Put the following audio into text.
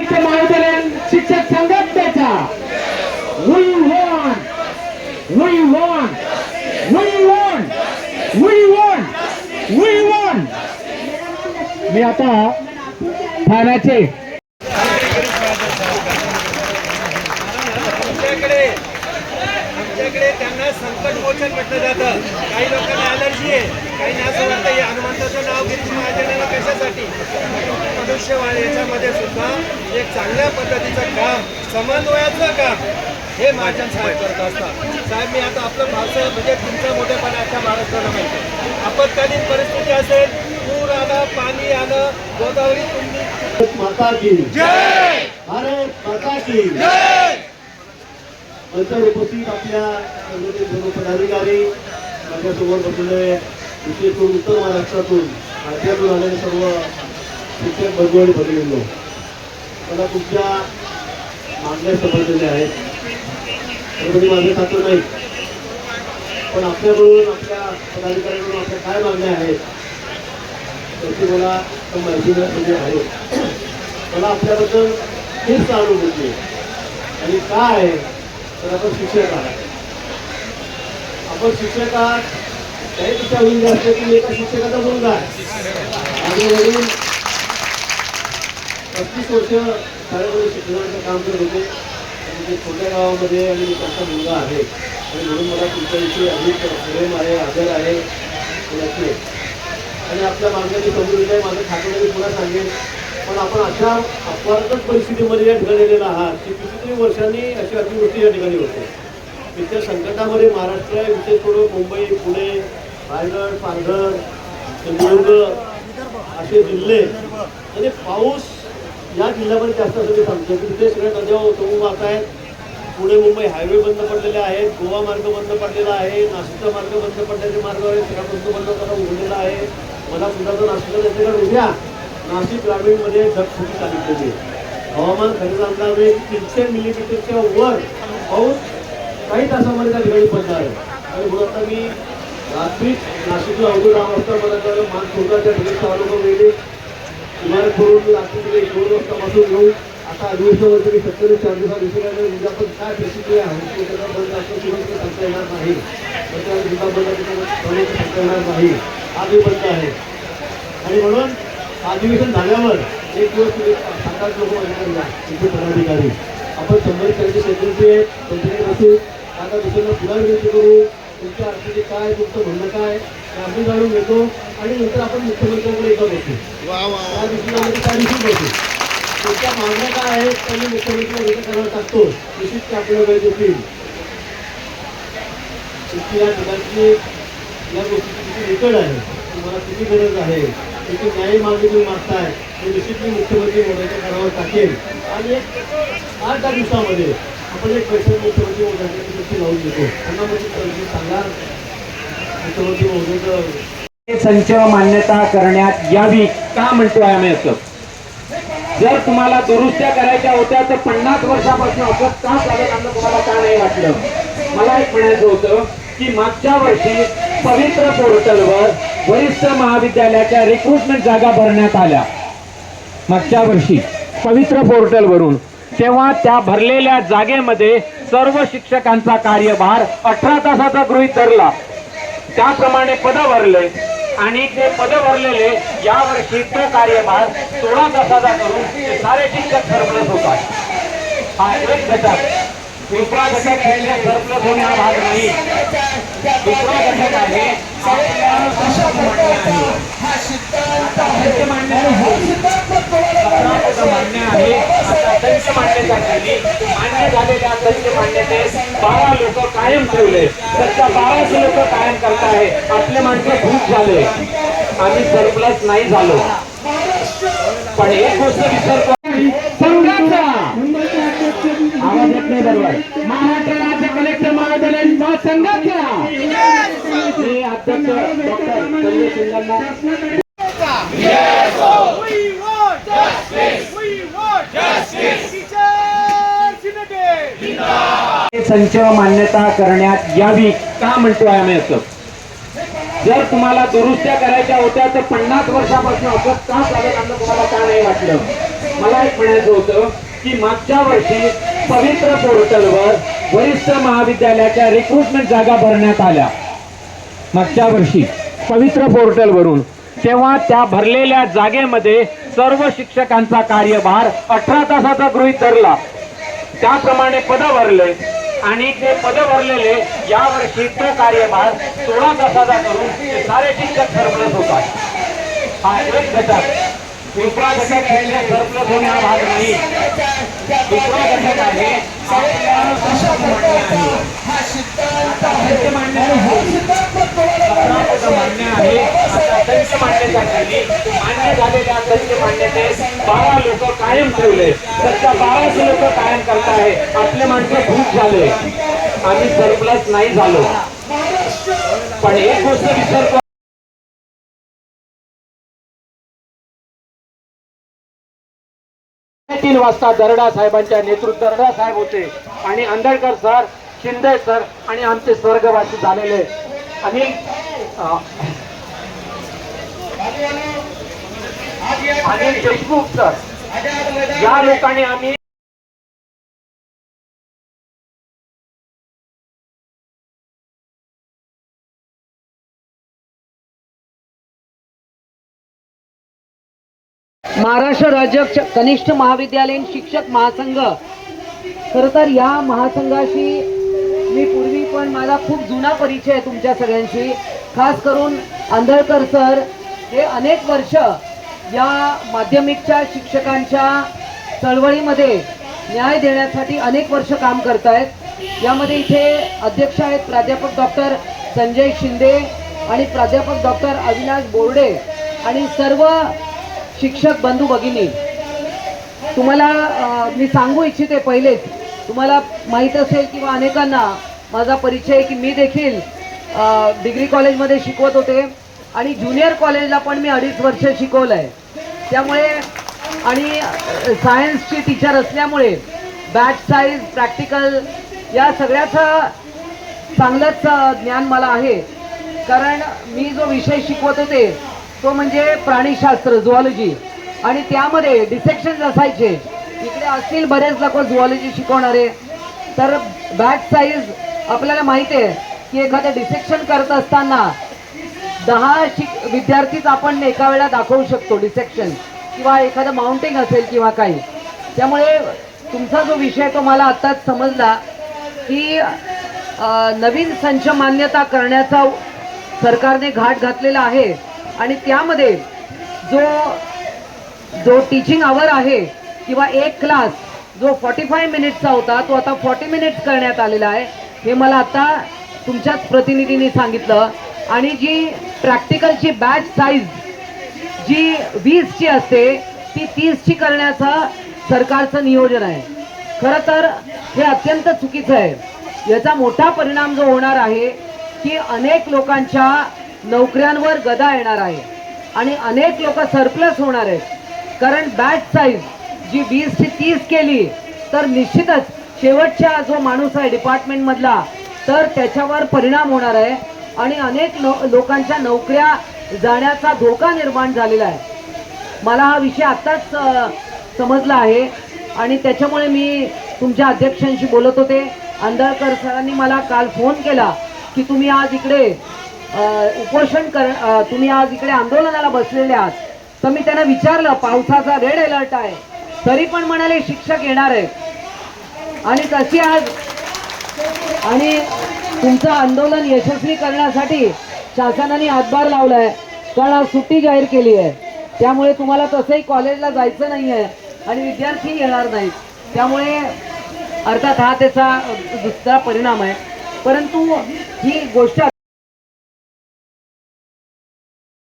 वरिष्ठ महाविद्यालयीन शिक्षक संघटनेचा We want, we want, we want, we want, we want. मी आता ठाण्याचे आमच्याकडे त्यांना संकट मोचन म्हटलं जातं. काही लोकांना अलर्जी आहे, काही असं वाटतं हे हनुमंताचं नाव गिरीश महाजनाला कशासाठी. मनुष्यवाण याच्यामध्ये सुद्धा एक चांगल्या पद्धतीचं काम, समन्वयाचं काम हे महाजन साहेब करत असतात. साहेब मी आता आपलं भाषण म्हणजे तुमचा मोठेपणा अख्ख्या महाराष्ट्राला माहिती. आपत्कालीन परिस्थिती असेल, पूर आलं, पाणी आलं, गोदावरी तुम्ही माता की जय, भारत माता की जय. नंतर उपस्थित आपल्या सर्व पदाधिकारी, माझ्यासोबत बसलेले विशेष करून उत्तर महाराष्ट्रातून राज्यातून आलेले सर्व शिक्षक बंधू आणि भगिनींनो, मला तुमच्या मागण्या समजलेल्या आहेत. त्यामध्ये माझे खातं नाही, पण आपल्याकडून आपल्या पदाधिकाऱ्यांकडून आपल्या काय मागण्या आहेत त्याची मला माहिती म्हणजे आहे. मला आपल्याबद्दल हेच जाणून घेतली आणि काय तर आपण शिक्षक आहात. आपण शिक्षक आहात त्याहीपेक्षा होईल जास्त की एका शिक्षकाचा मुलगा आहे. माझे वडील 35 वर्ष शाळेमध्ये शिक्षणाचं काम करत होते आणि ते छोट्या गावामध्ये आणि त्यांचा मुलगा आहे आणि म्हणून मला तुमच्याविषयी अधिक प्रेम आहे, आदर आहे याची. आणि आपल्या मागण्याची समजून आहे. माझं खातं मी पुन्हा सांगेन, पण आपण अशा अपवादात्मक परिस्थितीमध्ये या ठिकाणी आलेला आहात की कितीतरी वर्षांनी अशी अतिवृष्टी या ठिकाणी होते. इथल्या संकटामध्ये महाराष्ट्र विशेष करून मुंबई, पुणे, रायगड, पालघर, सिंधुदुर्ग असे जिल्हे आणि पाऊस या जिल्ह्यामध्ये जास्त असं मी सांगतो की तिथे सगळ्या नद्या ओसरून वाहत आहेत. पुणे मुंबई हायवे बंद पडलेले आहेत, गोवा मार्ग बंद पडलेला आहे, नाशिकचा मार्ग बंद पडल्याचे मार्गावर सगळा बंद करा उघडलेला आहे. मला सुद्धा जर नाशिकला जायचं कारण उद्या नाशिक ग्रामीणमध्ये ढगफुटी सांगितलेली आहे. हवामान खात्याचा अंदाज आहे 300 मिलीमीटरच्या वर पाऊस काही तासामध्ये त्या ठिकाणी पडणार आहे. आणि म्हणून आता मी रात्री नाशिकला अवघड 9 वाजता मला कळलं मानखुर्दाच्या ठिकाणी 6 लोक वेगळे इमारत करून रात्री 2 वाजतापासून घेऊन आता अधिवेशनावरती मी 4 दिवसात दिसत उद्या पण काय परिस्थिती आहे बंद असं सुद्धा सांगता येणार नाही. सुद्धा बंद सांगता येणार नाही. आजही बंद आहे आणि म्हणून अधिवेशन झाल्यावर एक दिवस 7-8 लोक माझ्याकडे पदाधिकारी आपण 100 त्यांचे सेक्रेटरी आहेत, त्यांच्याकडे बसू, आता दुसऱ्यांना पुन्हा विनंती करू, तुमच्या अडचणी काय, तुमचं म्हणणं काय हे आम्ही जाणून घेतो आणि नंतर आपण मुख्यमंत्र्यांकडे एकदा बसू. त्या दिवशी त्या दिवशी बसू. तुमच्या मागण्या काय आहेत त्यांनी मुख्यमंत्री करायला टाकतो, निश्चित ते आपल्याला वेळ देतील. तुमची या ठिकाणची या गोष्टीची किती निकड आहे, तुम्हाला किती गरज आहे, किती न्याय मागणी तुम्ही मागताय ते निश्चित मी मुख्यमंत्री महोदयाच्या करावर टाकेल आणि 8-10 दिवसामध्ये आपण एक बैठक मुख्यमंत्री महोदयाची लावून देतो. त्यांना सांगा मुख्यमंत्री महोदयाचं संच मान्यता करण्यात यावी का म्हणतो आम्ही असं. जर तुम्हाला दुरुस्त्या करायच्या होत्या तर 50 वर्षापासून असं का चालत आलं तुम्हाला का नाही वाटलं. मला एक म्हणायचं होतं की मागच्या वर्षी पवित्र पोर्टलवर वरिष्ठ महाविद्यालयाच्या रिक्रुटमेंट जागा भरण्यात आल्या. मागच्या वर्षी पवित्र पोर्टलवरून तेव्हा त्या भरलेल्या जागेमध्ये सर्व शिक्षकांचा कार्यभार 18 तासाचा गृहीत धरला. त्याप्रमाणे पद भरले आणि ते पद भरलेले यावर्षी तो कार्यभार 16 तासाचा करून ते सारे शिक्षक सरप्लस होतात. हा एक घटक. दुसरा घटक सरप्लस होणे हा भाग नाही. दुसरा घटक आहे मान्य झालेल्या संच मान्यतेत 12 लोक कायम ठेवले. त्याच्या 12 लोक कायम करताय. आपले माणसं खूप झाले, आम्ही सरप्लस नाही झालो. पण एक गोष्ट विसरतो, संघाचा आवाज येत नाही बरोबर. महाराष्ट्र राज्य कलेक्टर महाविद्यालयीन महासंघाचा हे अध्यक्ष डॉक्टर संजय सिंगांना संच मान्यता करण्यात यावी का म्हणतो आम्ही असं. जर तुम्हाला दुरुस्त्या करायच्या होत्या तर 50 वर्षापासून असं का चालत आलं तुम्हाला का नाही वाटलं. मला एक म्हणायचं होतं की मागच्या वर्षी पवित्र पोर्टलवर वरिष्ठ महाविद्यालयाच्या रिक्रुटमेंट जागा भरण्यात आल्या. मागच्या वर्षी पवित्र पोर्टलवरून, तेव्हा त्या भरलेल्या जागेमध्ये सर्व शिक्षकांचा कार्यभार 18 तासाचा गृहीत धरला. त्याप्रमाणे पद भरले आणि ते पद भरलेले यावर्षी तो कार्यभार 16 तासाचा करून ते सारे शिक्षक सरप्लस होतात. हा एक घटक. दुसरा घटक म्हणजे सरप्लस होणे हा भाग नाही. दुसरा घटक आहे मान्य झालेल्या असंख्य मान्यतेत 12 लोक कायम ठेवले, तर त्या 12 लोक कायम करताय. आपले माणसं खूप झाले, आम्ही सरप्लस नाही झालो. पण एक गोष्ट विसरतो, 3 वाजता दरडा साहेबांच्या नेतृत्वात दरडा साहेब होते आणि आंदळकर सर, शिंदे सर आणि आमचे स्वर्गवासी झालेले अनिल देशमुख सर, या लोकांनी आम्ही महाराष्ट्र राज्य कनिष्ठ महाविद्यालयीन शिक्षक महासंघ. खरं तर या महासंघाशी मी पूर्वी पण माझा खूप जुना परिचय आहे तुमच्या सगळ्यांशी. खास करून आंदळकर सर हे अनेक वर्ष या माध्यमिकच्या शिक्षकांच्या चळवळीमध्ये न्याय देण्यासाठी अनेक वर्ष काम करतायत. यामध्ये इथे अध्यक्ष आहेत प्राध्यापक डॉक्टर संजय शिंदे आणि प्राध्यापक डॉक्टर अविनाश बोर्डे आणि सर्व शिक्षक बंधू भगिनी. तुम्हाला मी सांगू इच्छिते, पहिलेच तुम्हाला माहीत असेल किंवा अनेकांना माझा परिचय की मी देखील डिग्री कॉलेजमध्ये शिकवत होते आणि ज्युनियर कॉलेजला पण मी 2.5 वर्ष शिकवलं आहे. त्यामुळे आणि सायन्सची टीचर असल्यामुळे बॅच साईज, प्रॅक्टिकल या सगळ्याचं चांगलंच ज्ञान मला आहे. कारण मी जो विषय शिकवत होते तो म्हणजे प्राणीशास्त्र, झुऑलॉजी, आणि त्यामध्ये डिसेक्शन्स असायचे. इकडे असतील बरेच लोक झुऑलॉजी शिकवणारे, तर बॅच साईज आपल्याला माहिती आहे की एखादं डिसेक्शन करत असताना 10 विद्यार्थीच आपण एका वेळा दाखवू शकतो डिसेक्शन, किंवा एखादं माउंटिंग असेल किंवा काही. त्यामुळे तुमचा जो विषय तो मला आत्ताच समजला की नवीन संच मान्यता करण्याचा सरकारने घाट घातलेला आहे आणि त्यामध्ये जो टीचिंग आवर आहे किंवा एक क्लास जो 45 मिनिट्सचा होता तो आता 40 मिनिट्स करण्यात आलेला आहे. हे मला आता तुमच्याच प्रतिनिधींनी सांगितलं. आणि जी प्रॅक्टिकलची बॅच साईज जी 20ची असते ती 30ची करण्याचं सरकारचं नियोजन आहे. खरं तर हे अत्यंत चुकीचं आहे. याचा मोठा परिणाम जो होणार आहे की अनेक लोकांच्या नोकऱ्यांवर गदा येणार आहे आणि अनेक लोक सरप्लस होणार आहेत. कारण बॅच साईज जी 20 ते 30 केली तर निश्चितच शेवटचा जो माणूस आहे डिपार्टमेंटमधला तर त्याच्यावर परिणाम होणार आहे आणि अनेक लोकांच्या नोकऱ्या जाण्याचा धोका निर्माण झालेला आहे. मला हा विषय आत्ताच समजला आहे आणि त्याच्यामुळे मी तुमच्या अध्यक्षांशी बोलत होते. आंदळकर सरांनी मला काल फोन केला की तुम्ही आज इकडे तुम्ही आज इकडे आंदोलनाला बसलेले आहात. तर मी त्यांना विचारलं, पावसाचा रेड अलर्ट आहे तरी पण म्हणाले शिक्षक येणार आहेत आणि तशी आज आणि तुमचं आंदोलन यशस्वी करण्यासाठी शासनाने हातभार लावलाय. कारण आज सुट्टी जाहीर केली आहे, त्यामुळे तुम्हाला तसंही कॉलेजला जायचं नाही आहे आणि विद्यार्थी येणार नाहीत. त्यामुळे अर्थात हा त्याचा दुसरा परिणाम आहे. परंतु ही गोष्ट